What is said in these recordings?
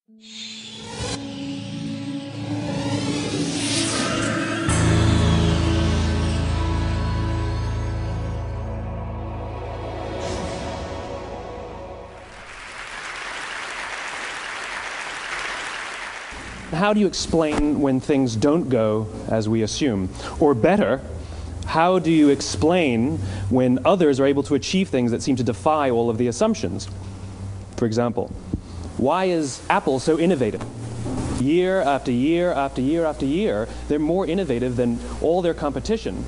How do you explain when things don't go as we assume? Or better, how do you explain when others are able to achieve things that seem to defy all of the assumptions? For example, why is Apple so innovative? Year after year after year after year, they're more innovative than all their competition.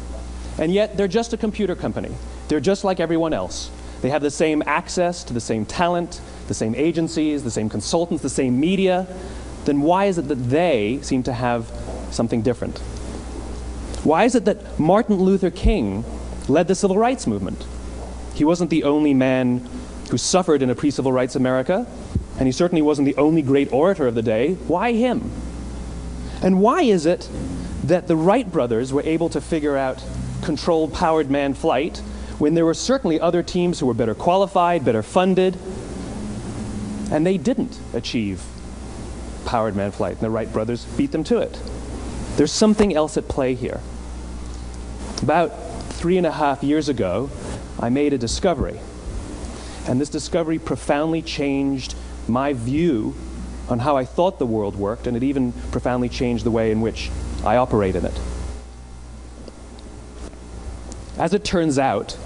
And yet, they're just a computer company. They're just like everyone else. They have the same access to the same talent, the same agencies, the same consultants, the same media. Then why is it that they seem to have something different? Why is it that Martin Luther King led the civil rights movement? He wasn't the only man who suffered in a pre-civil rights America, and he certainly wasn't the only great orator of the day. Why him? And why is it that the Wright brothers were able to figure out controlled powered manned flight when there were certainly other teams who were better qualified, better funded, and they didn't achieve powered manned flight, and the Wright brothers beat them to it? There's something else at play here. About 3.5 years ago, I made a discovery, and this discovery profoundly changed my view on how I thought the world worked, and it even profoundly changed the way in which I operate in it. As it turns out,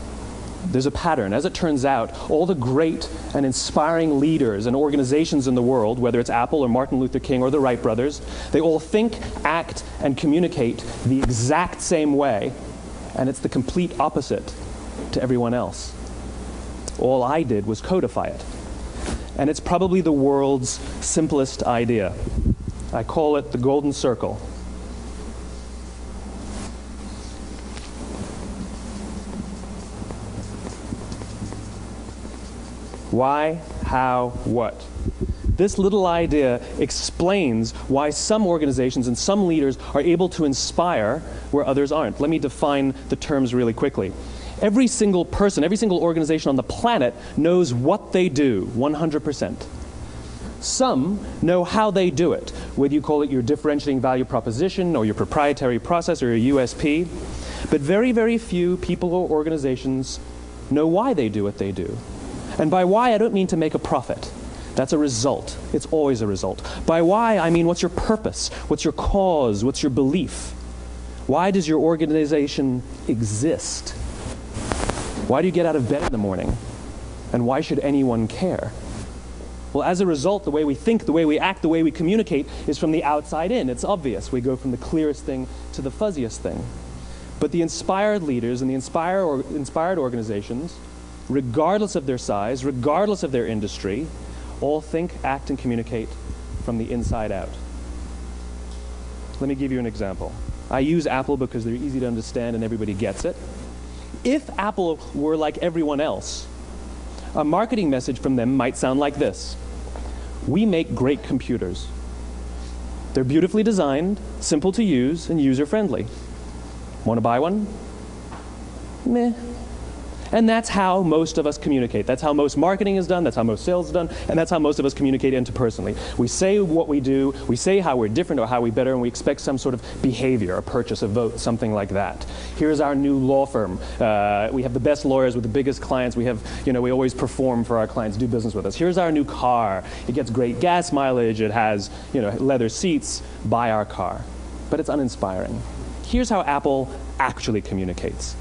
there's a pattern. As it turns out, all the great and inspiring leaders and organizations in the world, whether it's Apple or Martin Luther King or the Wright brothers, they all think, act, and communicate the exact same way, and it's the complete opposite to everyone else. All I did was codify it. And it's probably the world's simplest idea. I call it the golden circle. Why, how, what? This little idea explains why some organizations and some leaders are able to inspire where others aren't. Let me define the terms really quickly. Every single person, every single organization on the planet knows what they do, 100%. Some know how they do it, whether you call it your differentiating value proposition or your proprietary process or your USP. But very, very few people or organizations know why they do what they do. And by why, I don't mean to make a profit. That's a result. It's always a result. By why, I mean what's your purpose? What's your cause? What's your belief? Why does your organization exist? Why do you get out of bed in the morning? And why should anyone care? Well, as a result, the way we think, the way we act, the way we communicate is from the outside in. It's obvious. We go from the clearest thing to the fuzziest thing. But the inspired leaders and the inspired organizations, regardless of their size, regardless of their industry, all think, act, and communicate from the inside out. Let me give you an example. I use Apple because they're easy to understand and everybody gets it. If Apple were like everyone else, a marketing message from them might sound like this: we make great computers. They're beautifully designed, simple to use, and user-friendly. Want to buy one? Meh. And that's how most of us communicate. That's how most marketing is done, that's how most sales is done, and that's how most of us communicate interpersonally. We say what we do, we say how we're different or how we're better, and we expect some sort of behavior, a purchase, a vote, something like that. Here's our new law firm. We have the best lawyers with the biggest clients. We have, we always perform for our clients, do business with us. Here's our new car. It gets great gas mileage. It has, leather seats. Buy our car. But it's uninspiring. Here's how Apple actually communicates.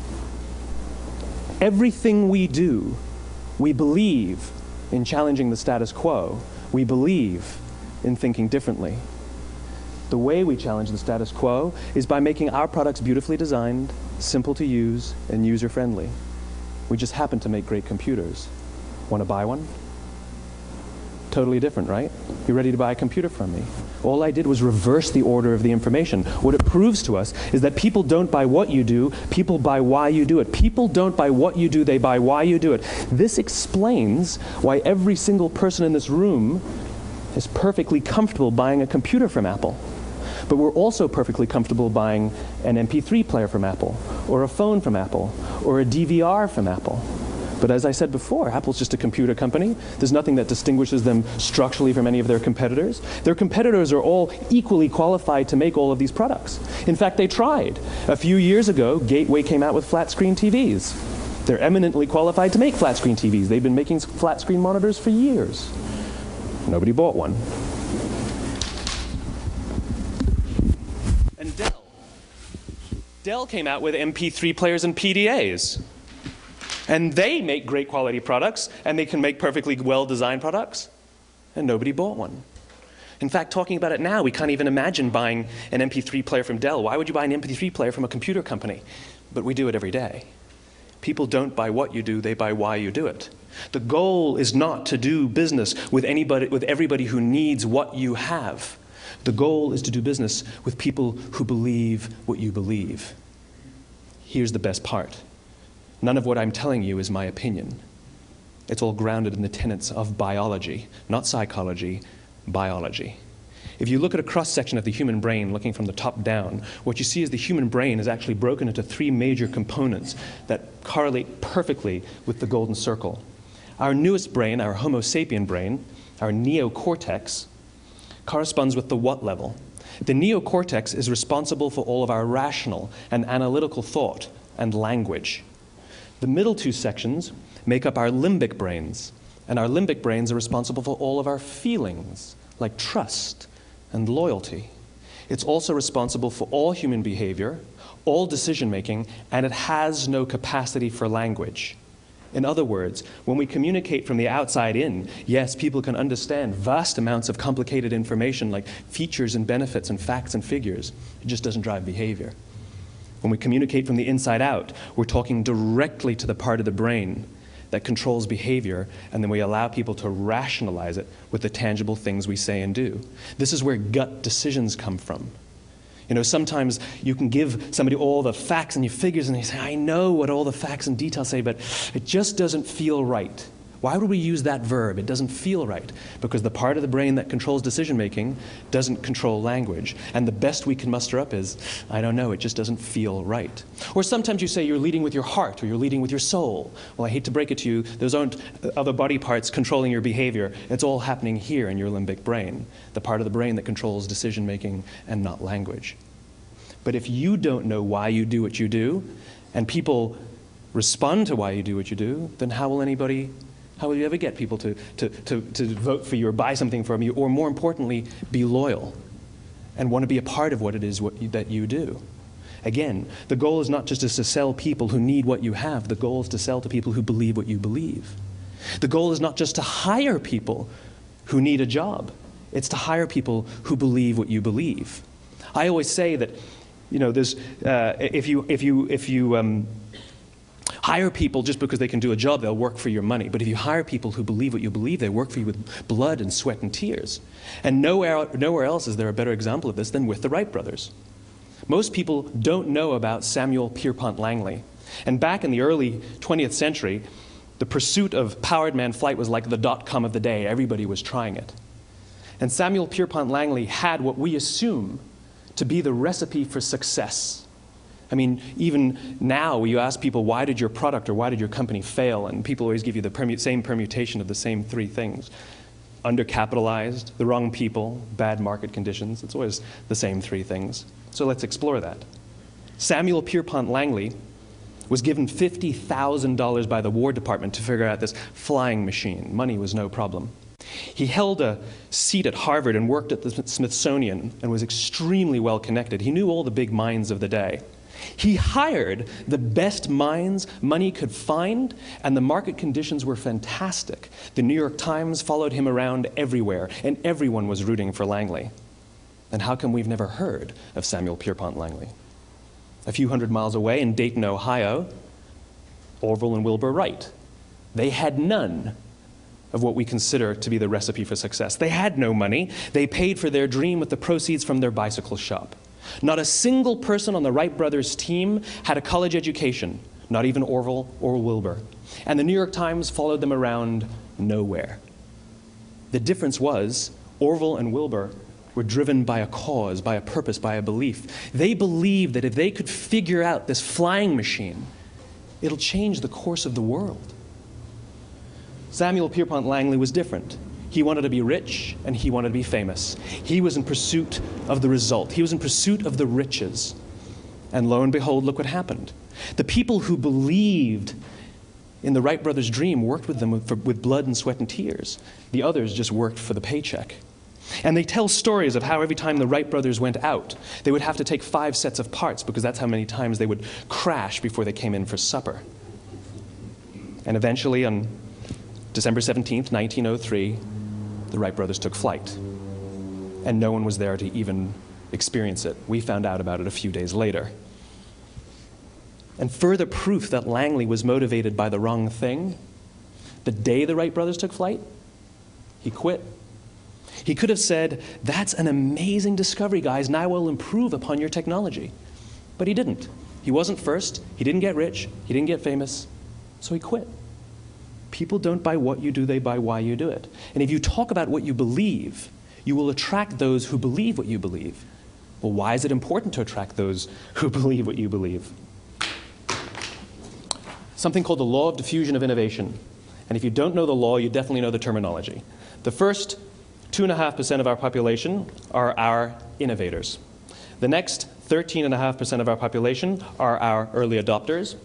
Everything we do, we believe in challenging the status quo. We believe in thinking differently. The way we challenge the status quo is by making our products beautifully designed, simple to use, and user-friendly. We just happen to make great computers. Want to buy one? Totally different, right? You ready to buy a computer from me? All I did was reverse the order of the information. What it proves to us is that people don't buy what you do, people buy why you do it. People don't buy what you do, they buy why you do it. This explains why every single person in this room is perfectly comfortable buying a computer from Apple. But we're also perfectly comfortable buying an MP3 player from Apple, or a phone from Apple, or a DVR from Apple. But as I said before, Apple's just a computer company. There's nothing that distinguishes them structurally from any of their competitors. Their competitors are all equally qualified to make all of these products. In fact, they tried. A few years ago, Gateway came out with flat screen TVs. They're eminently qualified to make flat screen TVs. They've been making flat screen monitors for years. Nobody bought one. And Dell came out with MP3 players and PDAs. And they make great quality products, and they can make perfectly well-designed products, and nobody bought one. In fact, talking about it now, we can't even imagine buying an MP3 player from Dell. Why would you buy an MP3 player from a computer company? But we do it every day. People don't buy what you do, they buy why you do it. The goal is not to do business with everybody who needs what you have. The goal is to do business with people who believe what you believe. Here's the best part. None of what I'm telling you is my opinion. It's all grounded in the tenets of biology, not psychology, biology. If you look at a cross-section of the human brain, looking from the top down, what you see is the human brain is actually broken into three major components that correlate perfectly with the golden circle. Our newest brain, our Homo sapien brain, our neocortex, corresponds with the what level. The neocortex is responsible for all of our rational and analytical thought and language. The middle two sections make up our limbic brains, and our limbic brains are responsible for all of our feelings, like trust and loyalty. It's also responsible for all human behavior, all decision-making, and it has no capacity for language. In other words, when we communicate from the outside in, yes, people can understand vast amounts of complicated information like features and benefits and facts and figures. It just doesn't drive behavior. When we communicate from the inside out, we're talking directly to the part of the brain that controls behavior, and then we allow people to rationalize it with the tangible things we say and do. This is where gut decisions come from. You know, sometimes you can give somebody all the facts and your figures, and they say, I know what all the facts and details say, but it just doesn't feel right. Why would we use that verb? It doesn't feel right. Because the part of the brain that controls decision-making doesn't control language. And the best we can muster up is, I don't know, it just doesn't feel right. Or sometimes you say you're leading with your heart or you're leading with your soul. Well, I hate to break it to you, those aren't other body parts controlling your behavior. It's all happening here in your limbic brain, the part of the brain that controls decision-making and not language. But if you don't know why you do what you do, and people respond to why you do what you do, then how will you ever get people to vote for you or buy something from you, or more importantly, be loyal and want to be a part of what it is that you do? Again, the goal is not just to sell people who need what you have. The goal is to sell to people who believe what you believe. The goal is not just to hire people who need a job. It's to hire people who believe what you believe. I always say that, you know, there's, if you hire people just because they can do a job, they'll work for your money. But if you hire people who believe what you believe, they work for you with blood and sweat and tears. And nowhere else is there a better example of this than with the Wright brothers. Most people don't know about Samuel Pierpont Langley. And back in the early 20th century, the pursuit of powered man flight was like the dot-com of the day. Everybody was trying it. And Samuel Pierpont Langley had what we assume to be the recipe for success. I mean, even now, you ask people, why did your product or why did your company fail? And people always give you the same permutation of the same three things. Undercapitalized, the wrong people, bad market conditions. It's always the same three things. So let's explore that. Samuel Pierpont Langley was given $50,000 by the War Department to figure out this flying machine. Money was no problem. He held a seat at Harvard and worked at the Smithsonian and was extremely well connected. He knew all the big minds of the day. He hired the best minds money could find, and the market conditions were fantastic. The New York Times followed him around everywhere, and everyone was rooting for Langley. And how come we've never heard of Samuel Pierpont Langley? A few hundred miles away in Dayton, Ohio, Orville and Wilbur Wright. They had none of what we consider to be the recipe for success. They had no money. They paid for their dream with the proceeds from their bicycle shop. Not a single person on the Wright brothers' team had a college education, not even Orville or Wilbur. And the New York Times followed them around nowhere. The difference was Orville and Wilbur were driven by a cause, by a purpose, by a belief. They believed that if they could figure out this flying machine, it'll change the course of the world. Samuel Pierpont Langley was different. He wanted to be rich, and he wanted to be famous. He was in pursuit of the result. He was in pursuit of the riches. And lo and behold, look what happened. The people who believed in the Wright brothers' dream worked with them with blood and sweat and tears. The others just worked for the paycheck. And they tell stories of how every time the Wright brothers went out, they would have to take 5 sets of parts because that's how many times they would crash before they came in for supper. And eventually, on December 17th, 1903, the Wright brothers took flight. And no one was there to even experience it. We found out about it a few days later. And further proof that Langley was motivated by the wrong thing, the day the Wright brothers took flight, he quit. He could have said, "That's an amazing discovery, guys. Now we'll improve upon your technology." But he didn't. He wasn't first. He didn't get rich. He didn't get famous. So he quit. People don't buy what you do, they buy why you do it. And if you talk about what you believe, you will attract those who believe what you believe. Well, why is it important to attract those who believe what you believe? Something called the law of diffusion of innovation. And if you don't know the law, you definitely know the terminology. The first 2.5% of our population are our innovators. The next 13.5% of our population are our early adopters.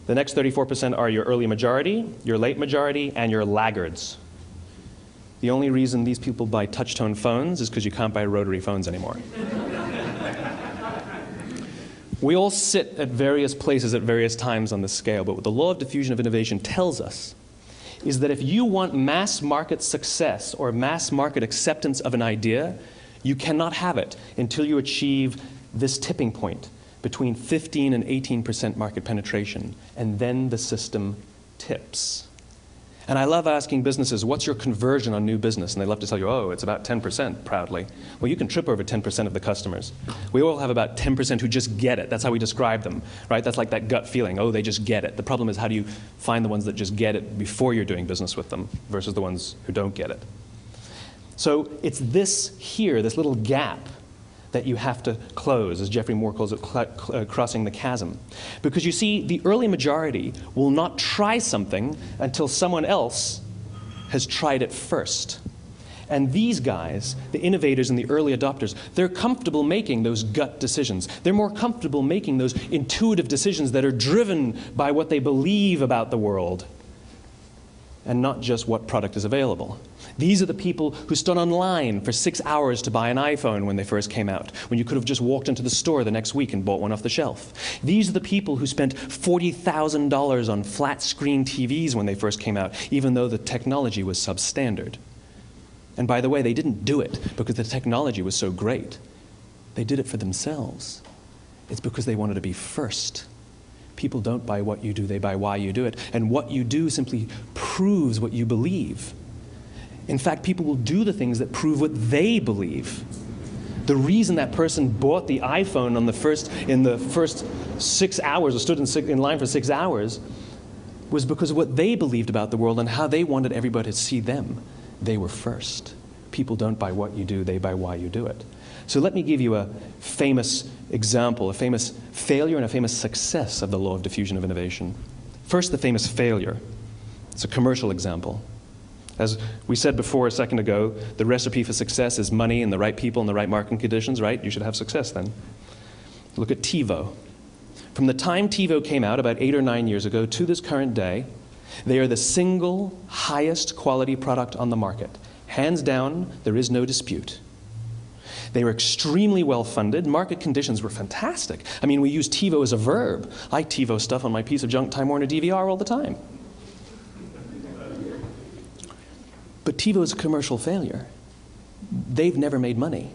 The next 34% are your early majority, your late majority, and your laggards. The only reason these people buy touch-tone phones is because you can't buy rotary phones anymore. We all sit at various places at various times on the scale, but what the law of diffusion of innovation tells us is that if you want mass market success or mass market acceptance of an idea, you cannot have it until you achieve this tipping point between 15 and 18% market penetration, and then the system tips. And I love asking businesses, what's your conversion on new business? And they love to tell you, oh, it's about 10%, proudly. Well, you can trip over 10% of the customers. We all have about 10% who just get it. That's how we describe them, right? That's like that gut feeling, oh, they just get it. The problem is, how do you find the ones that just get it before you're doing business with them versus the ones who don't get it? So it's this here, this little gap, that you have to close, as Geoffrey Moore calls it, crossing the chasm. Because you see, the early majority will not try something until someone else has tried it first. And these guys, the innovators and the early adopters, they're comfortable making those gut decisions. They're more comfortable making those intuitive decisions that are driven by what they believe about the world and not just what product is available. These are the people who stood online for 6 hours to buy an iPhone when they first came out, when you could have just walked into the store the next week and bought one off the shelf. These are the people who spent $40,000 on flat-screen TVs when they first came out, even though the technology was substandard. And by the way, they didn't do it because the technology was so great. They did it for themselves. It's because they wanted to be first. People don't buy what you do, they buy why you do it. And what you do simply proves what you believe. In fact, people will do the things that prove what they believe. The reason that person bought the iPhone in the first 6 hours, or stood in line for 6 hours, was because of what they believed about the world and how they wanted everybody to see them. They were first. People don't buy what you do, they buy why you do it. So let me give you a famous example, a famous failure and a famous success of the law of diffusion of innovation. First, the famous failure. It's a commercial example. As we said before a second ago, the recipe for success is money and the right people and the right marketing conditions, right? You should have success then. Look at TiVo. From the time TiVo came out about 8 or 9 years ago to this current day, they are the single highest quality product on the market. Hands down, there is no dispute. They were extremely well funded. Market conditions were fantastic. I mean, we use TiVo as a verb. I TiVo stuff on my piece of junk Time Warner DVR all the time. But TiVo is a commercial failure. They've never made money.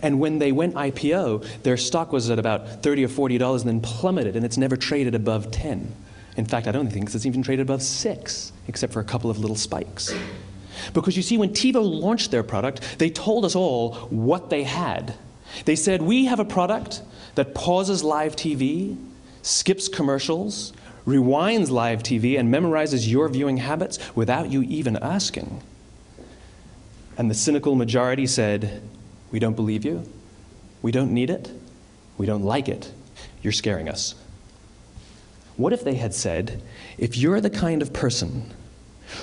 And when they went IPO, their stock was at about $30 or $40 and then plummeted, and it's never traded above 10. In fact, I don't think it's even traded above 6, except for a couple of little spikes. Because you see, when TiVo launched their product, they told us all what they had. They said, we have a product that pauses live TV, skips commercials, rewinds live TV, and memorizes your viewing habits without you even asking. And the cynical majority said, we don't believe you, we don't need it, we don't like it, you're scaring us. What if they had said, if you're the kind of person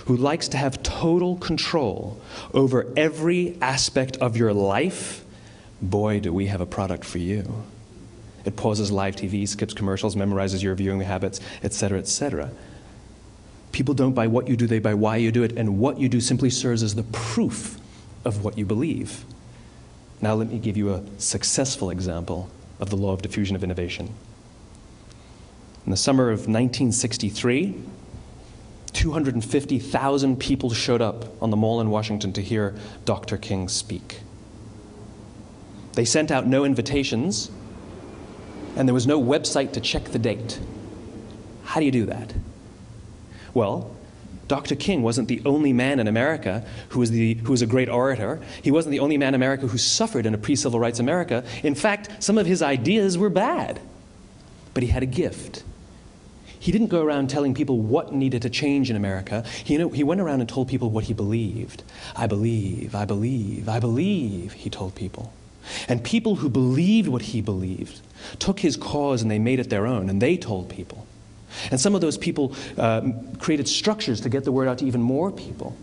who likes to have total control over every aspect of your life, boy, do we have a product for you. It pauses live TV, skips commercials, memorizes your viewing habits, etc., etc. People don't buy what you do, they buy why you do it, and what you do simply serves as the proof of what you believe. Now let me give you a successful example of the law of diffusion of innovation. In the summer of 1963, 250,000 people showed up on the Mall in Washington to hear Dr. King speak. They sent out no invitations, and there was no website to check the date. How do you do that? Well, Dr. King wasn't the only man in America who was a great orator. He wasn't the only man in America who suffered in a pre-civil rights America. In fact, some of his ideas were bad. But he had a gift. He didn't go around telling people what needed to change in America. He went around and told people what he believed. I believe, I believe, I believe, he told people. And people who believed what he believed took his cause and they made it their own, and they told people. And some of those people created structures to get the word out to even more people.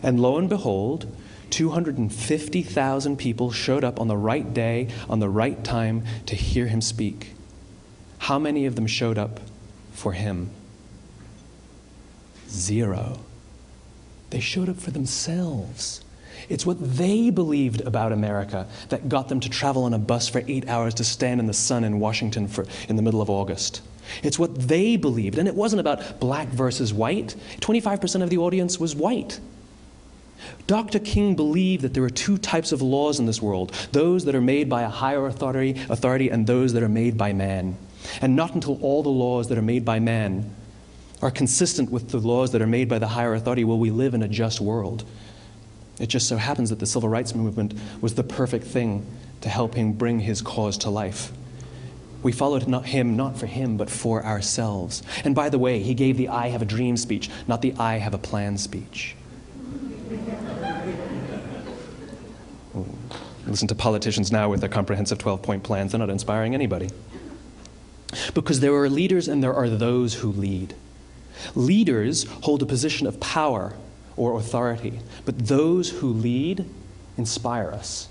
And lo and behold, 250,000 people showed up on the right day, on the right time to hear him speak. How many of them showed up for him? 0. They showed up for themselves. It's what they believed about America that got them to travel on a bus for 8 hours to stand in the sun in Washington in the middle of August. It's what they believed, and it wasn't about black versus white. 25% of the audience was white. Dr. King believed that there are 2 types of laws in this world, those that are made by a higher authority and those that are made by man. And not until all the laws that are made by man are consistent with the laws that are made by the higher authority will we live in a just world. It just so happens that the civil rights movement was the perfect thing to help him bring his cause to life. We followed him not for him, but for ourselves. And by the way, he gave the I have a dream speech, not the I have a plan speech. Listen to politicians now with their comprehensive 12-point plans. They're not inspiring anybody. Because there are leaders and there are those who lead. Leaders hold a position of power or authority, but those who lead inspire us.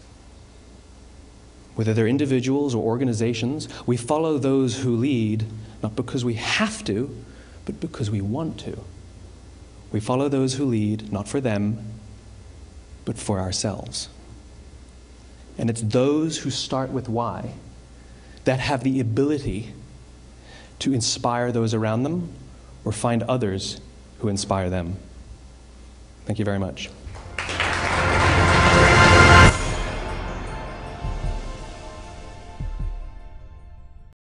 Whether they're individuals or organizations, we follow those who lead not because we have to, but because we want to. We follow those who lead not for them, but for ourselves. And it's those who start with why that have the ability to inspire those around them or find others who inspire them. Thank you very much.